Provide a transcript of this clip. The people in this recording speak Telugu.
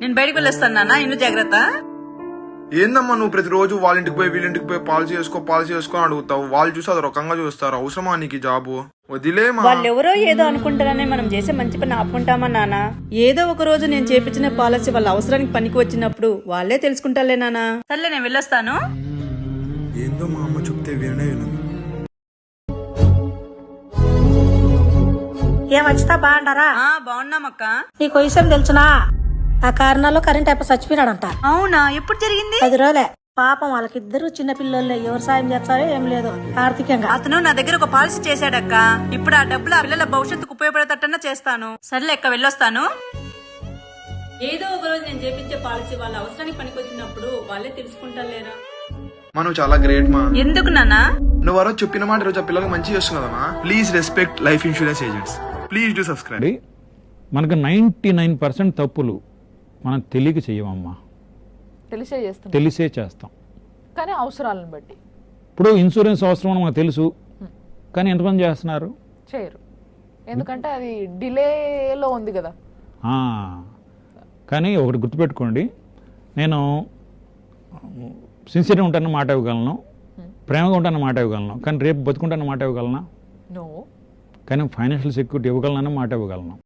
నేను బయటకు వెళ్ళొస్తాను నాన్న, ఇల్లు జాగ్రత్త. ఏందమ్మా నువ్వు ప్రతిరోజు వాళ్ళ ఇంటికి పోయి వీళ్ళింటికి పోయి పాలసీ చేసుకో అని అడుగుతావు. వాళ్ళు చూసి అది రకంగా చూస్తారు. అవసరమా నీకు ఈ జాబు? వదిలేమా. వాళ్ళెవరో ఏదో అనుకుంటారని మనం చేసే మంచి పని ఆపుకుంటామా నాన్న? ఏదో ఒక రోజు నేను చేపించిన పాలసీ వాళ్ళ అవసరానికి పనికి వచ్చినప్పుడు వాళ్ళే తెలుసుకుంటారులే నాన్న. సర్లే నేను వెళ్ళొస్తాను. ఏందో మా అమ్మ చెప్తే వినే వినదు. ఏమచ్చితా బాగుంటారా? బాగున్నామక్క. నీకు విషయం తెలుసునా? ఆ కారణాల్లో కరెంట్ అయిపో చచ్చిపోయినాడంట. అవునా? ఎప్పుడు జరిగింది? 10 రోజులే. పాపం వాళ్ళకిద్దరు చిన్న పిల్లలే. ఎవరు సాయం చేస్తారో ఏం లేదు ఆర్థికంగా. అతను నా దగ్గర ఒక పాలసీ చేశాడక్క. ఇప్పుడు ఆ డబ్బులు ఆ పిల్లల భవిష్యత్తుకు ఉపయోగపడేటట్టన్నా చేస్తాను. సర్లే అక్క, వెళ్ళొస్తాను. ఏదో ఒక రోజు నేను చేపించే పాలసీ వాళ్ళ అవసరానికి పనికి వచ్చినప్పుడు వాళ్ళే తెలుసుకుంటారులేరా. మనం చాలా గ్రేట్ మా. ఎందుకు నాన్న? నువ్వు ఆ రోజు చెప్పిన మాట ఈరోజు ఆ పిల్లలకు మంచి చేస్తుంది కదమ్మా. Please respect life insurance agents. Please do subscribe. మనకు 99% తప్పులు మనం తెలియక చెయ్యమమ్మా, తెలిసే చేస్తాం. కానీ అవసరాలను బట్టి ఇప్పుడు ఇన్సూరెన్స్ అవసరం అని మనకు తెలుసు, కానీ ఎంతమంది చేస్తున్నారు? చేయరు. ఎందుకంటే అది డిలేలో ఉంది కదా. కానీ ఒకటి గుర్తుపెట్టుకోండి, నేను సిన్సియర్గా ఉంటానని మాట ఇవ్వగలను, ప్రేమగా ఉంటానని మాట ఇవ్వగలను, కానీ రేపు బతుకుంటానని మాట ఇవ్వగలనా? నో. కానీ ఫైనాన్షియల్ సెక్యూరిటీ ఇవ్వగలనని మాట ఇవ్వగలను.